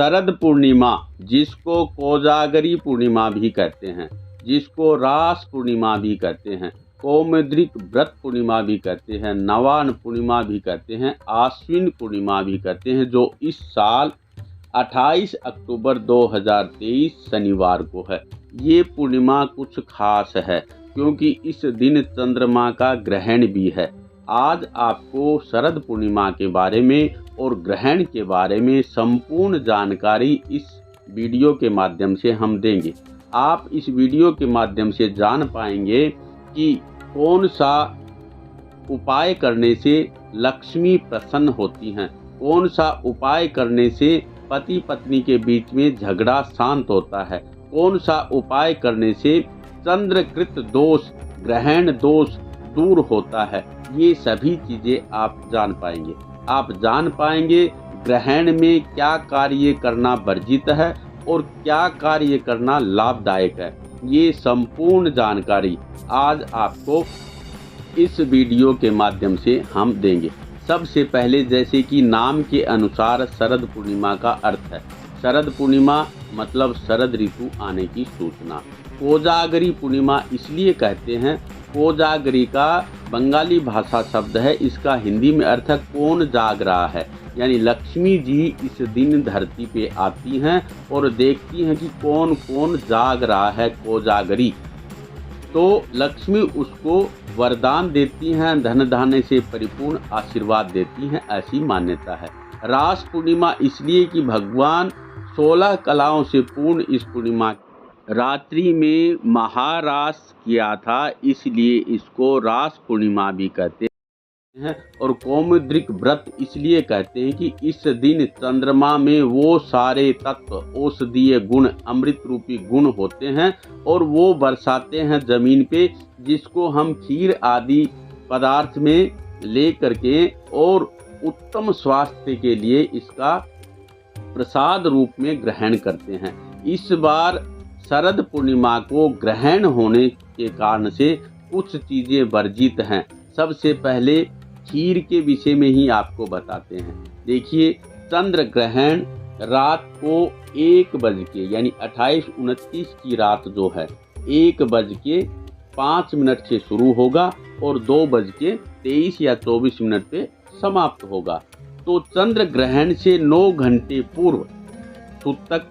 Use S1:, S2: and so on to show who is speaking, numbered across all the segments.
S1: शरद पूर्णिमा, जिसको कोजागरी पूर्णिमा भी कहते हैं, जिसको रास पूर्णिमा भी कहते हैं, कौमुद्रिक व्रत पूर्णिमा भी कहते हैं, नवान्न पूर्णिमा भी कहते हैं, आश्विन पूर्णिमा भी कहते हैं, जो इस साल 28 अक्टूबर 2023 शनिवार को है। ये पूर्णिमा कुछ खास है क्योंकि इस दिन चंद्रमा का ग्रहण भी है। आज आपको शरद पूर्णिमा के बारे में और ग्रहण के बारे में संपूर्ण जानकारी इस वीडियो के माध्यम से हम देंगे। आप इस वीडियो के माध्यम से जान पाएंगे कि कौन सा उपाय करने से लक्ष्मी प्रसन्न होती हैं, कौन सा उपाय करने से पति पत्नी के बीच में झगड़ा शांत होता है, कौन सा उपाय करने से चंद्रकृत दोष, ग्रहण दोष दूर होता है। ये सभी चीजें आप जान पाएंगे। आप जान पाएंगे ग्रहण में क्या कार्य करना वर्जित है और क्या कार्य करना लाभदायक है। ये संपूर्ण जानकारी आज आपको इस वीडियो के माध्यम से हम देंगे। सबसे पहले, जैसे कि नाम के अनुसार शरद पूर्णिमा का अर्थ है। शरद पूर्णिमा मतलब शरद ऋतु आने की सूचना। कोजागरी पूर्णिमा इसलिए कहते हैं, कोजागरी का बंगाली भाषा शब्द है, इसका हिंदी में अर्थ है कौन जाग रहा है, यानी लक्ष्मी जी इस दिन धरती पे आती हैं और देखती हैं कि कौन कौन जाग रहा है, कोजागरी। तो लक्ष्मी उसको वरदान देती हैं, धन धान्य से परिपूर्ण आशीर्वाद देती हैं, ऐसी मान्यता है। रास पूर्णिमा इसलिए कि भगवान 16 कलाओं से पूर्ण इस पूर्णिमा रात्रि में महारास किया था, इसलिए इसको रास पूर्णिमा भी कहते हैं। और कौमुद्रिक व्रत इसलिए कहते हैं कि इस दिन चंद्रमा में वो सारे तत्व, औषधीय गुण, अमृत रूपी गुण होते हैं और वो बरसाते हैं जमीन पे, जिसको हम खीर आदि पदार्थ में ले करके और उत्तम स्वास्थ्य के लिए इसका प्रसाद रूप में ग्रहण करते हैं। इस बार शरद पूर्णिमा को ग्रहण होने के कारण से कुछ चीजें वर्जित हैं। सबसे पहले खीर के विषय में ही आपको बताते हैं। देखिए, चंद्र ग्रहण रात को 1 बज के यानी 28-29 की रात जो है 1 बज के 5 मिनट से शुरू होगा और 2 बज के 23 या 24 मिनट पे समाप्त होगा। तो चंद्र ग्रहण से 9 घंटे पूर्व सूतक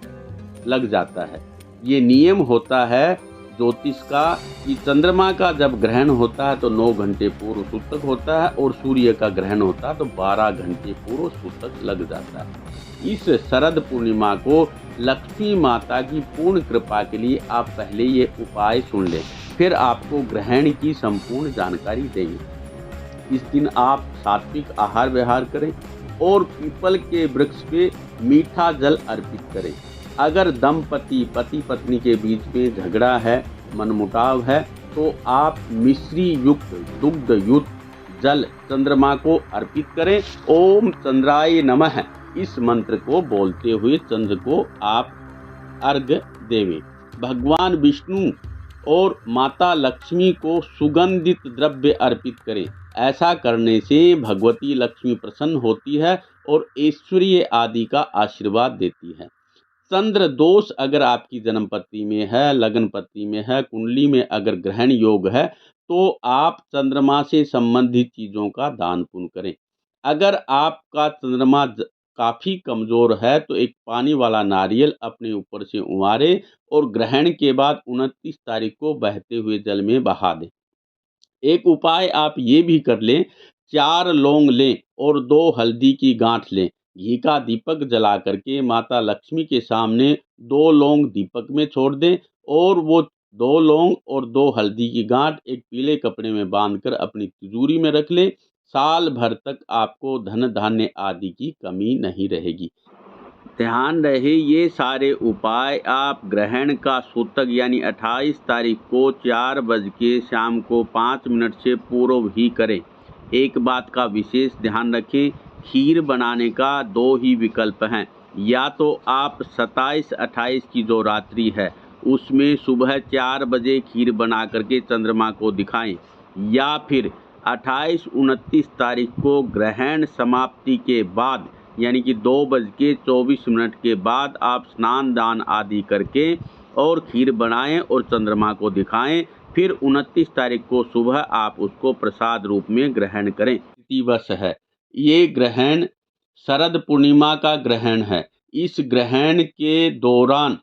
S1: लग जाता है। ये नियम होता है ज्योतिष का कि चंद्रमा का जब ग्रहण होता है तो 9 घंटे पूर्व सूतक होता है और सूर्य का ग्रहण होता है तो 12 घंटे पूर्व सूतक लग जाता है। इस शरद पूर्णिमा को लक्ष्मी माता की पूर्ण कृपा के लिए आप पहले ये उपाय सुन लें, फिर आपको ग्रहण की संपूर्ण जानकारी देंगे। इस दिन आप सात्विक आहार विहार करें और पीपल के वृक्ष पे मीठा जल अर्पित करें। अगर दंपति, पति पत्नी के बीच में झगड़ा है, मनमुटाव है, तो आप मिश्री युक्त, दुग्ध युक्त जल चंद्रमा को अर्पित करें। ओम चंद्राय नमः इस मंत्र को बोलते हुए चंद्र को आप अर्घ्य देवें। भगवान विष्णु और माता लक्ष्मी को सुगंधित द्रव्य अर्पित करें। ऐसा करने से भगवती लक्ष्मी प्रसन्न होती है और ऐश्वर्य आदि का आशीर्वाद देती है। चंद्र दोष अगर आपकी जन्म पत्री में है, लगन पत्री में है, कुंडली में अगर ग्रहण योग है, तो आप चंद्रमा से संबंधित चीज़ों का दान पुण्य करें। अगर आपका चंद्रमा काफ़ी कमज़ोर है तो एक पानी वाला नारियल अपने ऊपर से उमारे और ग्रहण के बाद 29 तारीख को बहते हुए जल में बहा दें। एक उपाय आप ये भी कर लें, 4 लौंग लें और 2 हल्दी की गांठ लें। घी का दीपक जला करके माता लक्ष्मी के सामने 2 लौंग दीपक में छोड़ दें और वो 2 लौंग और 2 हल्दी की गांठ एक पीले कपड़े में बांधकर अपनी तिजोरी में रख लें। साल भर तक आपको धन धान्य आदि की कमी नहीं रहेगी। ध्यान रहे, ये सारे उपाय आप ग्रहण का सूतक यानी 28 तारीख को 4 बज के शाम को 5 मिनट से पूर्व ही करें। एक बात का विशेष ध्यान रखें, खीर बनाने का 2 ही विकल्प हैं। या तो आप 27-28 की जो रात्रि है उसमें सुबह 4 बजे खीर बना करके चंद्रमा को दिखाएं, या फिर 28-29 तारीख को ग्रहण समाप्ति के बाद यानी कि 2:24 के बाद आप स्नान दान आदि करके और खीर बनाएं और चंद्रमा को दिखाएं। फिर 29 तारीख को सुबह आप उसको प्रसाद रूप में ग्रहण करें। दिवस है ये ग्रहण, शरद पूर्णिमा का ग्रहण है। इस ग्रहण के दौरान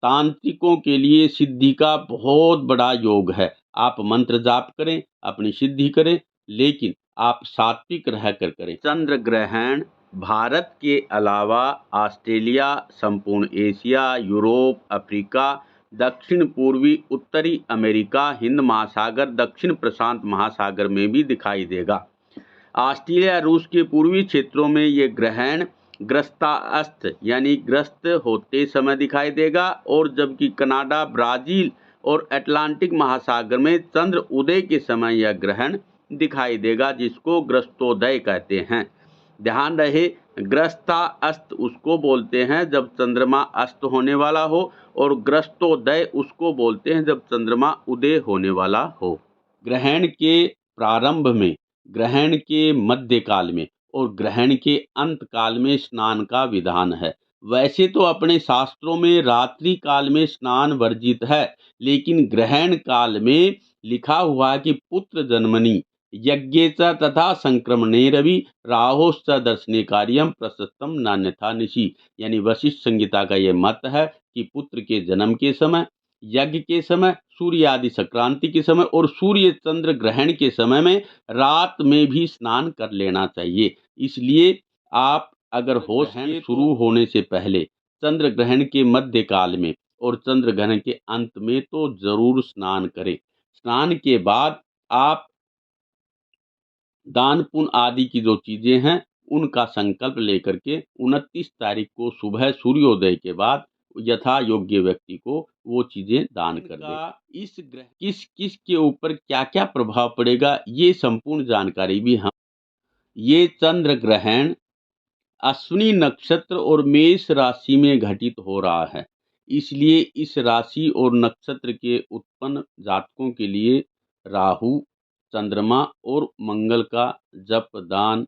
S1: तांत्रिकों के लिए सिद्धि का बहुत बड़ा योग है। आप मंत्र जाप करें, अपनी सिद्धि करें, लेकिन आप सात्विक रहकर करें। चंद्र ग्रहण भारत के अलावा ऑस्ट्रेलिया, संपूर्ण एशिया, यूरोप, अफ्रीका, दक्षिण पूर्वी उत्तरी अमेरिका, हिंद महासागर, दक्षिण प्रशांत महासागर में भी दिखाई देगा। ऑस्ट्रेलिया, रूस के पूर्वी क्षेत्रों में ये ग्रहण ग्रस्तास्त यानी ग्रस्त होते समय दिखाई देगा, और जबकि कनाडा, ब्राजील और अटलांटिक महासागर में चंद्र उदय के समय यह ग्रहण दिखाई देगा, जिसको ग्रस्तोदय कहते हैं। ध्यान रहे, ग्रस्तास्त उसको बोलते हैं जब चंद्रमा अस्त होने वाला हो, और ग्रस्तोदय उसको बोलते हैं जब चंद्रमा उदय होने वाला हो। ग्रहण के प्रारंभ में, ग्रहण के मध्य काल में और ग्रहण के अंत काल में स्नान का विधान है। वैसे तो अपने शास्त्रों में रात्रि काल में स्नान वर्जित है, लेकिन ग्रहण काल में लिखा हुआ है कि पुत्र जन्मनि यज्ञेच तथा संक्रमणेरवि राहोश्च दर्शने कार्यम प्रशस्तम नान्यथा निशि। यानी वशिष्ठ संहिता का यह मत है कि पुत्र के जन्म के समय, यज्ञ के समय, सूर्य आदि संक्रांति के समय और सूर्य चंद्र ग्रहण के समय में रात में भी स्नान कर लेना चाहिए। इसलिए आप अगर हो सके शुरू होने से पहले चंद्र ग्रहण के मध्य काल में और चंद्र ग्रहण के अंत में तो जरूर स्नान करें। स्नान के बाद आप दान पुण्य आदि की जो चीजें हैं उनका संकल्प लेकर के 29 तारीख को सुबह सूर्योदय के बाद यथा योग्य व्यक्ति को वो चीजें दान कर दे। इस ग्रह किस किस के ऊपर क्या क्या प्रभाव पड़ेगा, ये संपूर्ण जानकारी भी हम ये चंद्र ग्रहण अश्विनी नक्षत्र और मेष राशि में घटित हो रहा है। इसलिए इस राशि और नक्षत्र के उत्पन्न जातकों के लिए राहु, चंद्रमा और मंगल का जप दान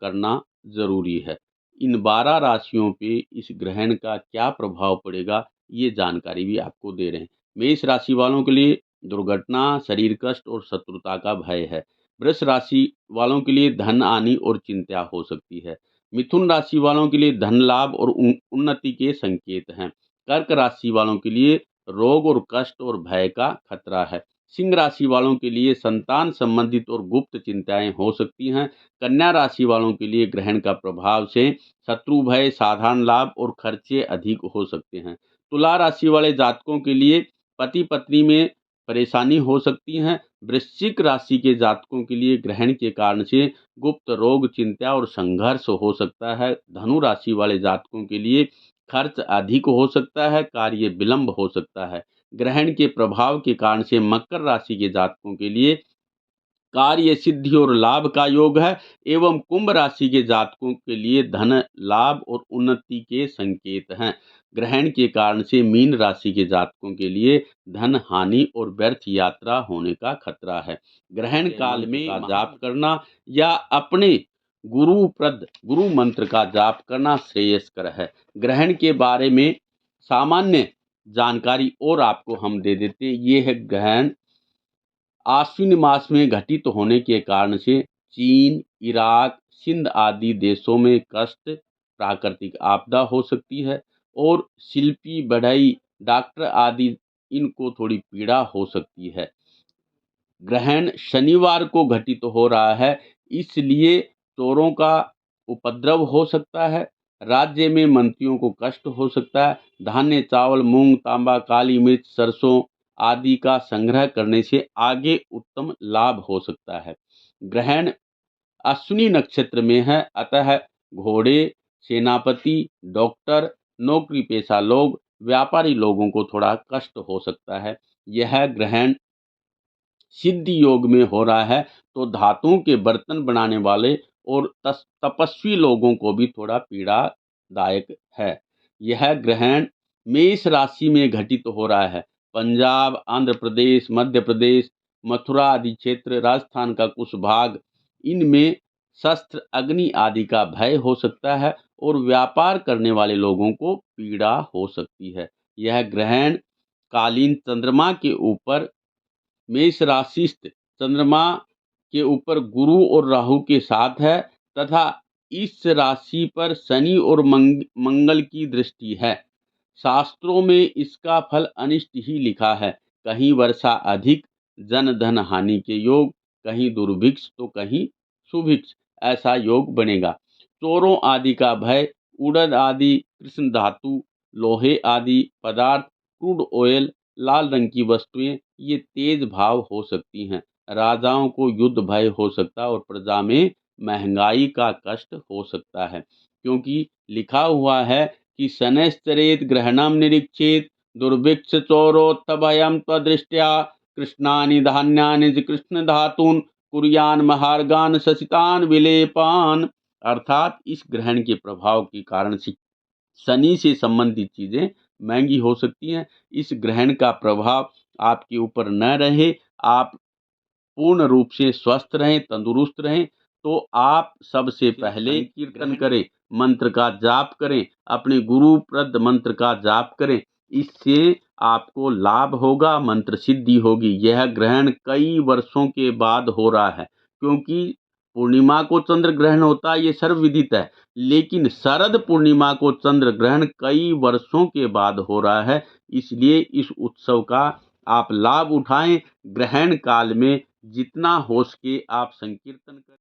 S1: करना जरूरी है। इन 12 राशियों पे इस ग्रहण का क्या प्रभाव पड़ेगा, ये जानकारी भी आपको दे रहे हैं। मेष राशि वालों के लिए दुर्घटना, शरीर कष्ट और शत्रुता का भय है। वृष राशि वालों के लिए धन हानि और चिंता हो सकती है। मिथुन राशि वालों के लिए धन लाभ और उन्नति के संकेत हैं। कर्क राशि वालों के लिए रोग और कष्ट और भय का खतरा है। सिंह राशि वालों के लिए संतान संबंधित और गुप्त चिंताएं हो सकती हैं। कन्या राशि वालों के लिए ग्रहण का प्रभाव से शत्रु भय, साधारण लाभ और खर्चे अधिक हो सकते हैं। तुला राशि वाले जातकों के लिए पति पत्नी में परेशानी हो सकती है। वृश्चिक राशि के जातकों के लिए ग्रहण के कारण से गुप्त रोग, चिंता और संघर्ष हो सकता है। धनु राशि वाले जातकों के लिए खर्च अधिक हो सकता है, कार्य विलंब हो सकता है। ग्रहण के प्रभाव के कारण से मकर राशि के जातकों के लिए कार्य सिद्धि और लाभ का योग है, एवं कुंभ राशि के जातकों के लिए धन लाभ और उन्नति के संकेत हैं। ग्रहण के कारण से मीन राशि के जातकों के लिए धन हानि और व्यर्थ यात्रा होने का खतरा है। ग्रहण काल में का जाप करना या अपने गुरु मंत्र का जाप करना श्रेयस्कर है। ग्रहण के बारे में सामान्य जानकारी और आपको हम दे देते हैं। ये है ग्रहण आश्विन मास में घटित होने के कारण से चीन, इराक, सिंध आदि देशों में कष्ट, प्राकृतिक आपदा हो सकती है, और शिल्पी, बढ़ई, डॉक्टर आदि इनको थोड़ी पीड़ा हो सकती है। ग्रहण शनिवार को घटित हो रहा है, इसलिए चोरों का उपद्रव हो सकता है। राज्य में मंत्रियों को कष्ट हो सकता है। धान्य, चावल, मूंग, तांबा, काली मिर्च, सरसों आदि का संग्रह करने से आगे उत्तम लाभ हो सकता है। ग्रहण अश्विनी नक्षत्र में है, अतः घोड़े, सेनापति, डॉक्टर, नौकरी पेशा लोग, व्यापारी लोगों को थोड़ा कष्ट हो सकता है। यह ग्रहण सिद्धि योग में हो रहा है, तो धातुओं के बर्तन बनाने वाले और तपस्वी लोगों को भी थोड़ा पीड़ादायक है। यह ग्रहण मेष राशि में घटित हो रहा है। पंजाब, आंध्र प्रदेश, मध्य प्रदेश, मथुरा आदि क्षेत्र, राजस्थान का कुछ भाग, इनमें शस्त्र, अग्नि आदि का भय हो सकता है और व्यापार करने वाले लोगों को पीड़ा हो सकती है। यह ग्रहण कालीन चंद्रमा के ऊपर मेष राशि स्थित चंद्रमा के ऊपर गुरु और राहु के साथ है तथा इस राशि पर शनि और मंगल की दृष्टि है। शास्त्रों में इसका फल अनिष्ट ही लिखा है। कहीं वर्षा अधिक, जन धन हानि के योग, कहीं दुर्भिक्ष तो कहीं सुभिक्ष, ऐसा योग बनेगा। चोरों आदि का भय, उड़द आदि, कृष्ण धातु, लोहे आदि पदार्थ, क्रूड ऑयल, लाल रंग की वस्तुएं, ये तेज भाव हो सकती हैं। राजाओं को युद्ध भय हो सकता है और प्रजा में महंगाई का कष्ट हो सकता है, क्योंकि लिखा हुआ है कि शनैश्चरेत ग्रहणम निरीक्षेत दुर्भिक्ष चौरोत्थभयम त्वदृष्ट्या कृष्णानि धान्यानि च कृष्ण धातून कुर्यान महार्गान शशितान विलेपान। अर्थात इस ग्रहण के प्रभाव के कारण शनि से संबंधित चीजें महंगी हो सकती हैं। इस ग्रहण का प्रभाव आपके ऊपर न रहे, आप पूर्ण रूप से स्वस्थ रहें, तंदुरुस्त रहें, तो आप सबसे पहले कीर्तन करें, मंत्र का जाप करें, अपने गुरुप्रद मंत्र का जाप करें। इससे आपको लाभ होगा, मंत्र सिद्धि होगी। यह ग्रहण कई वर्षों के बाद हो रहा है, क्योंकि पूर्णिमा को चंद्र ग्रहण होता है, ये सर्वविदित है, लेकिन शरद पूर्णिमा को चंद्र ग्रहण कई वर्षों के बाद हो रहा है। इसलिए इस उत्सव का आप लाभ उठाएं। ग्रहण काल में जितना हो सके आप संकीर्तन करें,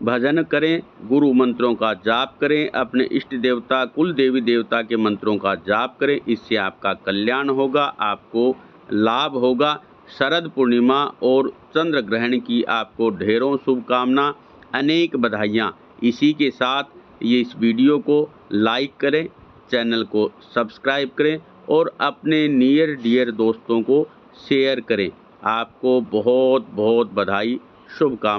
S1: भजन करें, गुरु मंत्रों का जाप करें, अपने इष्ट देवता, कुल देवी देवता के मंत्रों का जाप करें। इससे आपका कल्याण होगा, आपको लाभ होगा। शरद पूर्णिमा और चंद्र ग्रहण की आपको ढेरों शुभकामना, अनेक बधाइयाँ। इसी के साथ ये इस वीडियो को लाइक करें, चैनल को सब्सक्राइब करें और अपने नियर डियर दोस्तों को शेयर करें। आपको बहुत बहुत बधाई, शुभकामनाएं।